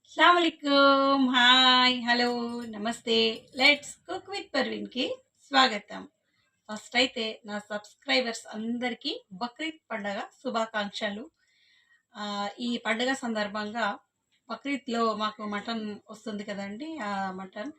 అస్సలాముఅలైకుం. Hi, hello, నమస్తే. Let's cook with పర్వీన్‌కి స్వాగతం. First అయితే నా సబ్స్క్రైబర్స్ అందరికీ బక్రీద్ పండగ శుభాకాంక్షలు. ఈ పండుగ సందర్భంగా బక్రీద్‌లో మాకు మటన్ వస్తుంది కదండీ! ఆ మటన్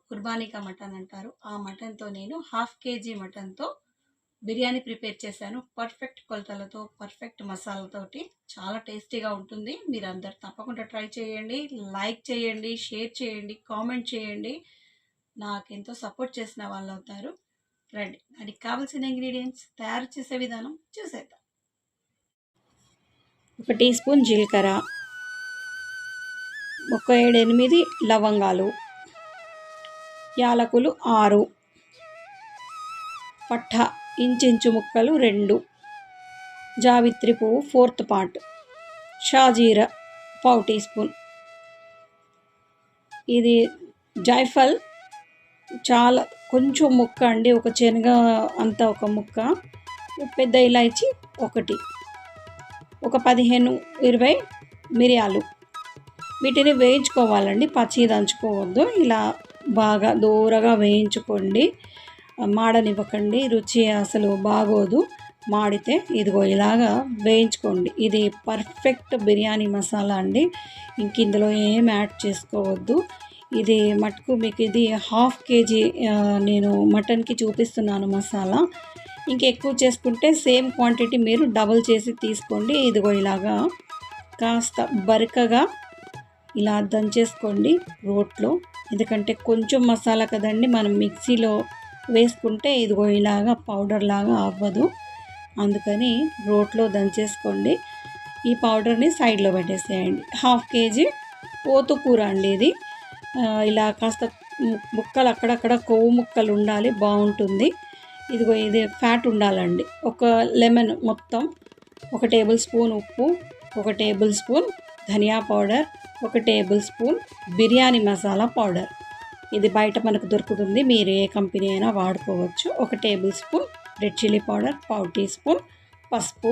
కుర్బానీ మటన్ అంటారు. ఆ మటన్‌తో నేను హాఫ్ కేజీ మటన్‌తో బిర్యానీ ప్రిపేర్ చేశాను. పర్ఫెక్ట్ కొలతలతో, పర్ఫెక్ట్ మసాలాతోటి చాలా టేస్టీగా ఉంటుంది. మీరందరూ తప్పకుండా ట్రై చేయండి. లైక్ చేయండి, షేర్ చేయండి, కామెంట్ చేయండి. నాకెంతో సపోర్ట్ చేసిన వాళ్ళవుతారు. రండి, దానికి కావాల్సిన ఇంగ్రీడియంట్స్ తయారు చేసే విధానం చూసేద్దాం. 1 టీ స్పూన్ జీలకర్ర, ఒక 7-8 లవంగాలు, యాలకులు 6, పట్ట ఇంచు ముక్కలు 2, జావిత్రి పువ్వు 1/4 పార్ట్, షాజీరా పావు టీ స్పూన్. ఇది జాయ్ఫల్ చాలా కొంచెం ముక్క అండి, ఒక శనగ అంత ఒక ముక్క, పెద్ద ఇలాచి ఒకటి, ఒక 15-20 మిరియాలు. వీటిని వేయించుకోవాలండి, పచ్చి దంచుకోవద్దు. ఇలా బాగా దూరగా వేయించుకోండి, మాడనివ్వకండి, రుచి అసలు బాగోదు మాడితే. ఇదిగో ఇలాగా వేయించుకోండి. ఇది పర్ఫెక్ట్ బిర్యానీ మసాలా అండి, ఇంక ఇందులో ఏం యాడ్ చేసుకోవద్దు. ఇది మటుకు మీకు ఇది హాఫ్ కేజీ నేను మటన్కి చూపిస్తున్నాను మసాలా. ఇంకెక్కువ చేసుకుంటే సేమ్ క్వాంటిటీ మీరు డబుల్ చేసి తీసుకోండి. ఇదిగో ఇలాగా కాస్త బరకగా ఇలా దంచేసుకోండి రోట్లో, ఎందుకంటే కొంచెం మసాలా కదండి, మనం మిక్సీలో వేసుకుంటే ఇదిగో ఇలాగా పౌడర్ లాగా అవ్వదు, అందుకని రోట్లో దంచేసుకోండి. ఈ పౌడర్ని సైడ్లో పెట్టేసేయండి. హాఫ్ కేజీ పోతుకూర అండి ఇది. ఇలా కాస్త ముక్కలు అక్కడక్కడ కొవ్వు ముక్కలు ఉండాలి, బాగుంటుంది. ఇదిగో ఇది ఫ్యాట్ ఉండాలండి. ఒక లెమన్ మొత్తం, 1 టేబుల్ స్పూన్ ఉప్పు, 1 టేబుల్ స్పూన్ ధనియా powder, 1 table spoon biryani masala powder. ఇది బయట మనకు దొరుకుతుంది, మీరు ఏ కంపెనీ అయినా వాడుకోవచ్చు. 1 table spoon red chilli powder, పావు టీ స్పూన్ పసుపు,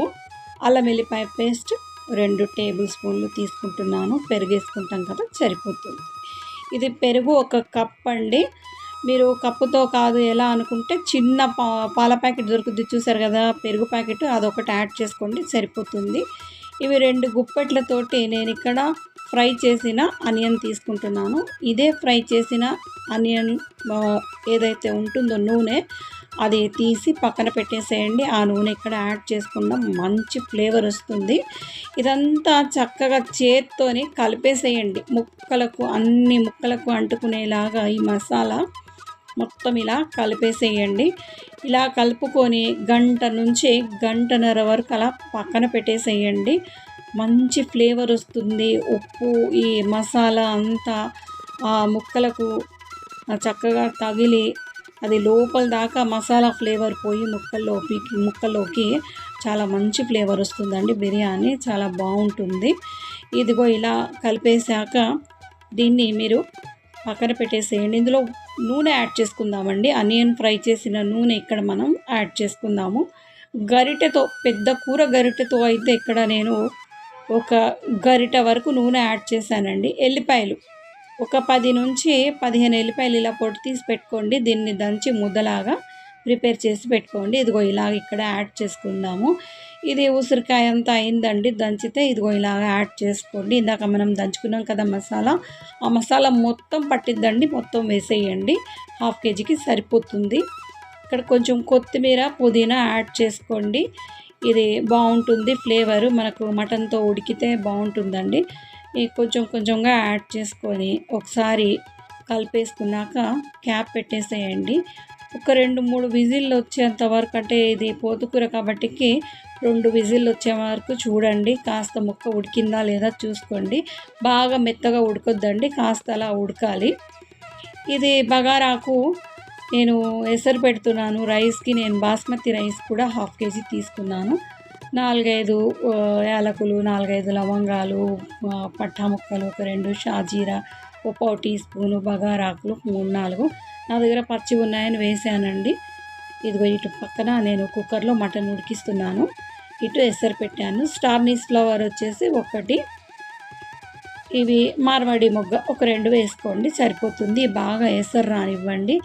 అల్లం వెల్లిపాయ పేస్ట్ 2 టేబుల్ స్పూన్లు తీసుకుంటున్నాను. పెరుగు వేసుకుంటాం కదా, సరిపోతుంది. ఇది పెరుగు 1 కప్ అండి. మీరు కప్పుతో కాదు ఎలా అనుకుంటే చిన్న పాల ప్యాకెట్ దొరుకుతుంది చూసారు కదా, పెరుగు ప్యాకెట్, అదొకటి యాడ్ చేసుకోండి, సరిపోతుంది. ఇవి 2 గుప్పెట్లతోటి నేను ఇక్కడ ఫ్రై చేసిన ఆనియన్ తీసుకుంటున్నాను. ఇదే ఫ్రై చేసిన ఆనియన్ ఏదైతే ఉంటుందో నూనె, అది తీసి పక్కన పెట్టేసేయండి. ఆ నూనె ఇక్కడ యాడ్ చేసుకున్నాం, మంచి ఫ్లేవర్ వస్తుంది. ఇదంతా చక్కగా చేత్తోని కలిపేసేయండి, ముక్కలకు అన్ని ముక్కలకు అంటుకునేలాగా ఈ మసాలా మొత్తం ఇలా కలిపేసేయండి. ఇలా కలుపుకొని గంట నుంచి గంటన్నర వరకు అలా పక్కన పెట్టేసేయండి. మంచి ఫ్లేవర్ వస్తుంది. ఉప్పు ఈ మసాలా అంతా ఆ ముక్కలకు చక్కగా తగిలి అది లోపల దాకా మసాలా ఫ్లేవర్ పోయి ముక్కల్లోకి చాలా మంచి ఫ్లేవర్ వస్తుందండి. బిర్యానీ చాలా బాగుంటుంది. ఇదిగో ఇలా కలిపేశాక దీన్ని మీరు పక్కన పెట్టేసేయండి. ఇందులో నూనె యాడ్ చేసుకుందామండి. ఆనియన్ ఫ్రై చేసిన నూనె ఇక్కడ మనం యాడ్ చేసుకుందాము. గరిటెతో, పెద్ద కూర గరిటెతో అయితే ఇక్కడ నేను 1 గరిటె వరకు నూనె యాడ్ చేశానండి. ఎల్లిపాయలు ఒక 10-15 ఎల్లిపాయలు ఇలా పొట్టు తీసి పెట్టుకోండి. దీన్ని దంచి ముద్దలాగా ప్రిపేర్ చేసి పెట్టుకోండి. ఇదిగో ఇలాగ ఇక్కడ యాడ్ చేసుకుందాము. ఇది ఉసిరికాయ అంతా అయిందండి దంచితే, ఇదిగో ఇలాగ యాడ్ చేసుకోండి. ఇందాక మనం దంచుకున్నాం కదా మసాలా, ఆ మసాలా మొత్తం పట్టిద్దండి, మొత్తం వేసేయండి. హాఫ్ కేజీకి సరిపోతుంది. ఇక్కడ కొంచెం కొత్తిమీర, పుదీనా యాడ్ చేసుకోండి. ఇది బాగుంటుంది ఫ్లేవరు, మనకు మటన్తో ఉడికితే బాగుంటుందండి. కొంచెం కొంచెంగా యాడ్ చేసుకొని ఒకసారి కలిపేసుకున్నాక క్యాప్ పెట్టేసేయండి. ఒక 2-3 విజిల్లు వచ్చేంత వరకు, అంటే ఇది పోతుకూర కాబట్టి 2 విజిల్లు వచ్చే వరకు చూడండి. కాస్త ముక్క ఉడికిందా లేదా చూసుకోండి. బాగా మెత్తగా ఉడకొద్దండి, కాస్త అలా ఉడకాలి. ఇది బగారాకు నేను ఎసరు పెడుతున్నాను రైస్కి. నేను బాస్మతి రైస్ కూడా హాఫ్ కేజీ తీసుకున్నాను. 4-5 యాలకులు, 4-5 లవంగాలు, పట్టా ముక్కలు ఒక 2, షాజీరా ఒక పావు టీ స్పూను, బగారాకులు 3-4 నా దగ్గర పచ్చి ఉన్నాయని వేసానండి. ఇదిగో ఇటు పక్కన నేను కుక్కర్లో మటన్ ఉడికిస్తున్నాను, ఇటు ఎసరు పెట్టాను. స్టార్ నీస్ ఫ్లవర్ వచ్చేసి 1, ఇవి మార్వాడి మొగ్గ ఒక 2 వేసుకోండి సరిపోతుంది. బాగా ఎసరు రానివ్వండి.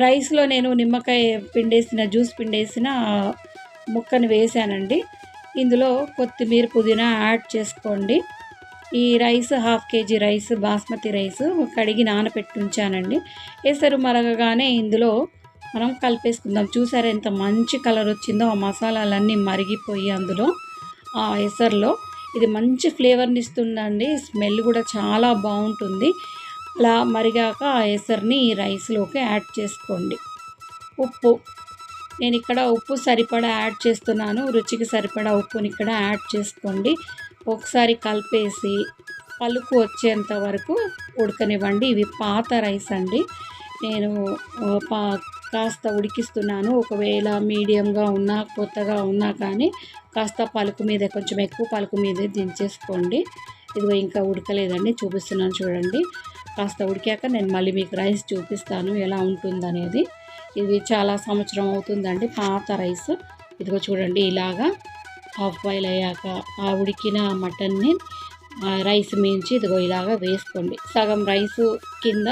రైస్‌లో నేను నిమ్మకాయ పిండేసిన జ్యూస్ పిండేసిన ముక్కను వేశానండి. ఇందులో కొత్తిమీర, పుదీనా యాడ్ చేసుకోండి. ఈ rice half KG rice basmati rice కడిగి నానబెట్టి ఉంచానండి. ఎసరు మరగగానే ఇందులో మనం కలిపేసుకుందాం. చూసారా ఎంత మంచి కలర్ వచ్చిందో, ఆ మసాలాలన్నీ మరిగిపోయి అందులో ఆ ఎసరులో ఇది మంచి ఫ్లేవర్ని ఇస్తుందండి. స్మెల్ కూడా చాలా బాగుంటుంది. అలా మరిగాక ఆ ఎసరుని ఈ రైస్లోకి యాడ్ చేసుకోండి. ఉప్పు, నేను ఇక్కడ ఉప్పు సరిపడా యాడ్ చేస్తున్నాను. రుచికి సరిపడా ఉప్పుని ఇక్కడ యాడ్ చేసుకోండి. ఒకసారి కలిపేసి పలుకు వచ్చేంత వరకు ఉడకనివ్వండి. ఇవి పాత రైస్ అండి. నేను కాస్త ఉడికిస్తున్నాను. ఒకవేళ మీడియంగా ఉన్నా కొత్తగా ఉన్నా కానీ కాస్త పలుకు మీద కొంచెం ఎక్కువ పలుకు మీదే దించేసుకోండి. ఇదిగో ఇంకా ఉడకలేదండి, చూపిస్తున్నాను చూడండి. కాస్త ఉడికాక నేను మళ్ళీ మీకు రైస్ చూపిస్తాను ఎలా ఉంటుందనేది. ఇది చాలా సంవత్సరం అవుతుందండి పాత రైస్. ఇదిగో చూడండి ఇలాగా హాఫ్ బాయిల్ అయ్యాక ఆ ఉడికిన మటన్ని రైస్ మించి ఇదిగో ఇలాగా వేసుకోండి. సగం రైస్ కింద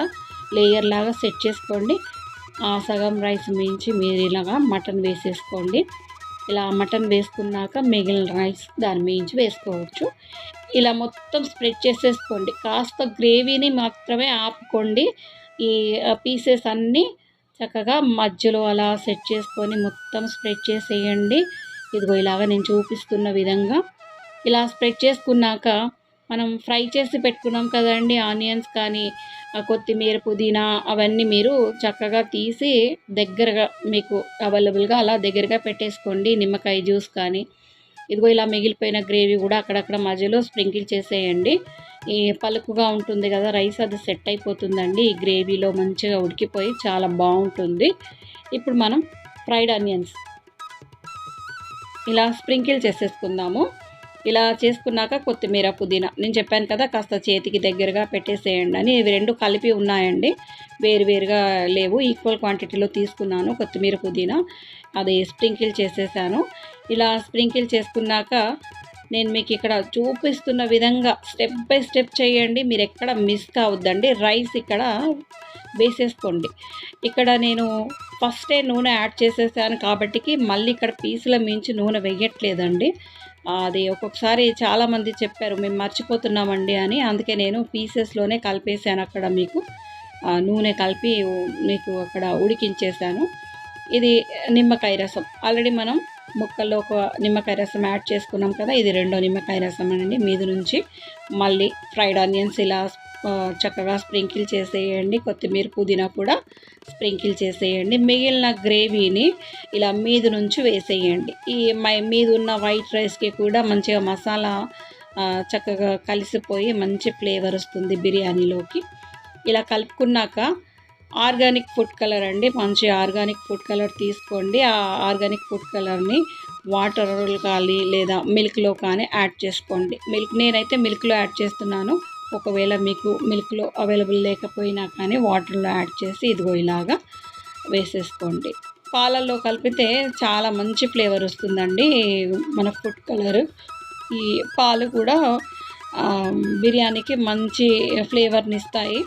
లేయర్ లాగా సెట్ చేసుకోండి. ఆ సగం రైస్ మించి మీరు ఇలాగా మటన్ వేసేసుకోండి. ఇలా మటన్ వేసుకున్నాక మిగిలిన రైస్ దాని మించి వేసుకోవచ్చు. ఇలా మొత్తం స్ప్రెడ్ చేసేసుకోండి. కాస్త గ్రేవీని మాత్రమే ఆపుకోండి. ఈ పీసెస్ అన్నీ చక్కగా మధ్యలో అలా సెట్ చేసుకొని మొత్తం స్ప్రెడ్ చేసేయండి. ఇదిగో ఇలాగ నేను చూపిస్తున్న విధంగా ఇలా స్ప్రెడ్ చేసుకున్నాక మనం ఫ్రై చేసి పెట్టుకున్నాం కదండి ఆనియన్స్ కానీ కొత్తిమీర, పుదీనా అవన్నీ మీరు చక్కగా తీసి దగ్గరగా మీకు అవైలబుల్గా అలా దగ్గరగా పెట్టేసుకోండి. నిమ్మకాయ జ్యూస్ కానీ ఇదిగో ఇలా మిగిలిపోయిన గ్రేవీ కూడా అక్కడక్కడ మధ్యలో స్ప్రింకిల్ చేసేయండి. ఈ పలుకుగా ఉంటుంది కదా రైస్, అది సెట్ అయిపోతుందండి ఈ గ్రేవీలో మంచిగా ఉడికిపోయి చాలా బాగుంటుంది. ఇప్పుడు మనం ఫ్రైడ్ ఆనియన్స్ ఇలా స్ప్రింకిల్ చేసేసుకుందాము. ఇలా చేసుకున్నాక కొత్తిమీర, పుదీనా నేను చెప్పాను కదా కాస్త చేతికి దగ్గరగా పెట్టేసేయండి అని. ఇవి రెండు కలిపి ఉన్నాయండి, వేరువేరుగా లేవు. ఈక్వల్ క్వాంటిటీలో తీసుకున్నాను కొత్తిమీర, పుదీనా. అది స్ప్రింకిల్ చేసేసాను. ఇలా స్ప్రింకిల్ చేసుకున్నాక నేను మీకు ఇక్కడ చూపిస్తున్న విధంగా స్టెప్ బై స్టెప్ చేయండి. మీరు ఎక్కడ మిస్ కావద్దండి. రైస్ ఇక్కడ వేసేసుకోండి. ఇక్కడ నేను ఫస్టే నూనె యాడ్ చేసేసాను కాబట్టికి మళ్ళీ ఇక్కడ పీసుల మించి నూనె వేయట్లేదండి. అది ఒక్కొక్కసారి చాలామంది చెప్పారు మేము మర్చిపోతున్నామండి అని. అందుకే నేను పీసెస్లోనే కలిపేసాను. అక్కడ మీకు నూనె కలిపి మీకు అక్కడ ఉడికించేసాను. ఇది నిమ్మకాయ రసం ఆల్రెడీ మనం ముక్కల్లో ఒక నిమ్మకాయ రసం యాడ్ చేసుకున్నాం కదా, ఇది రెండో నిమ్మకాయ రసం అండి. మీద నుంచి మళ్ళీ ఫ్రైడ్ ఆనియన్స్ ఇలా చక్కగా స్ప్రింకిల్ చేసేయండి. కొత్తిమీర, పుదీనా కూడా స్ప్రింకిల్ చేసేయండి. మిగిలిన గ్రేవీని ఇలా మీద నుంచి వేసేయండి. ఈ మీద ఉన్న వైట్ రైస్కి కూడా మంచిగా మసాలా చక్కగా కలిసిపోయి మంచి ఫ్లేవర్ వస్తుంది బిర్యానీలోకి. ఇలా కలుపుకున్నాక ఆర్గానిక్ ఫుడ్ కలర్ అండి, మంచి ఆర్గానిక్ ఫుడ్ కలర్ తీసుకోండి. ఆ ఆర్గానిక్ ఫుడ్ కలర్ని వాటర్లో కానీ లేదా మిల్క్లో కానీ యాడ్ చేసుకోండి. నేనైతే మిల్క్లో యాడ్ చేస్తున్నాను. ఒకవేళ మీకు మిల్క్లో అవైలబుల్ లేకపోయినా కానీ వాటర్లో యాడ్ చేసి ఇదిగో ఇలాగా వేసేసుకోండి. పాలల్లో కలిపితే చాలా మంచి ఫ్లేవర్ వస్తుందండి మన ఫుడ్ కలర్. ఈ పాలు కూడా బిర్యానీకి మంచి ఫ్లేవర్ని ఇస్తాయి.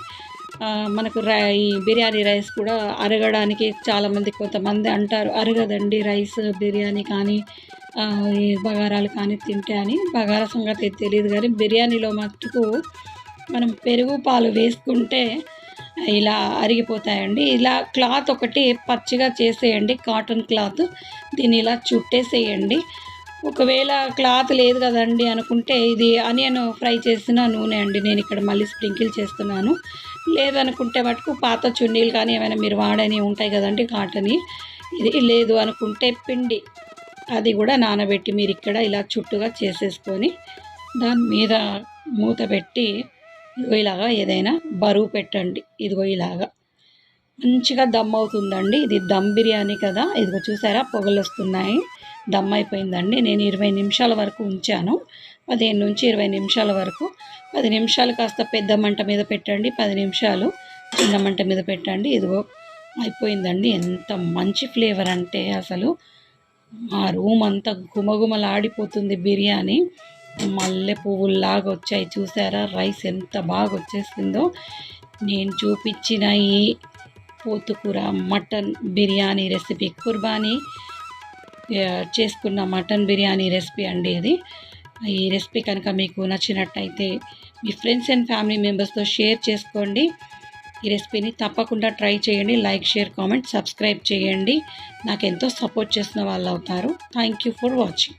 మనకు ఈ బిర్యానీ రైస్ కూడా అరగడానికి చాలామంది కొంతమంది అంటారు అరగదండి రైస్ బిర్యానీ కానీ ఈ బగారాలు కానీ తింటే అని. బగారా సంగతి తెలియదు కానీ బిర్యానీలో మట్టుకు మనం పెరుగు, పాలు వేసుకుంటే ఇలా అరిగిపోతాయండి. ఇలా క్లాత్ ఒకటి పచ్చిగా చేసేయండి, కాటన్ క్లాత్. దీన్ని ఇలా చుట్టేసేయండి. ఒకవేళ క్లాత్ లేదు కదండి అనుకుంటే ఇది ఆనియన్ ఫ్రై చేసిన నూనె అండి, నేను ఇక్కడ మళ్ళీ స్ప్రింకిల్ చేస్తున్నాను. లేదనుకుంటే మటుకు పాత చున్నీలు కానీ ఏమైనా మీరు వాడని ఉంటాయి కదండి కాటని. ఇది లేదు అనుకుంటే పిండి అది కూడా నానబెట్టి మీరు ఇక్కడ ఇలా చుట్టుగా చేసేసుకొని దాని మీద మూత పెట్టి ఇదిగో ఇలాగా ఏదైనా బరువు పెట్టండి. ఇదిగో ఇలాగా మంచిగా దమ్ అవుతుందండి. ఇది దమ్ బిర్యానీ కదా. ఇదిగో చూసారా పొగలు వస్తున్నాయి. దమ్ అయిపోయిందండి. నేను 20 నిమిషాల వరకు ఉంచాను, 15 నుంచి 20 నిమిషాల వరకు. 10 నిమిషాలు కాస్త పెద్ద మంట మీద పెట్టండి, 10 నిమిషాలు చిన్న మంట మీద పెట్టండి. ఇదిగో అయిపోయిందండి. ఎంత మంచి ఫ్లేవర్ అంటే అసలు ఆ రూమ్ అంతా గుమగుమలాడిపోతుంది బిర్యానీ. మల్లె పువ్వుల్లాగా వచ్చాయి. చూసారా రైస్ ఎంత బాగా వచ్చేసిందో. నేను చూపించిన ఈ పోతుకూర మటన్ బిర్యానీ రెసిపీ కుర్బానీ చేసుకున్న మటన్ బిర్యానీ రెసిపీ అండి ఇది. ఈ రెసిపీ కనుక మీకు నచ్చినట్టయితే మీ ఫ్రెండ్స్ అండ్ ఫ్యామిలీ మెంబర్స్తో షేర్ చేసుకోండి. ఈ రెసిపీని తప్పకుండా ట్రై చేయండి. లైక్, షేర్, కామెంట్, సబ్స్క్రైబ్ చేయండి. నాకు ఎంతో సపోర్ట్ చేసిన వాళ్ళు అవుతారు. Thank you for watching.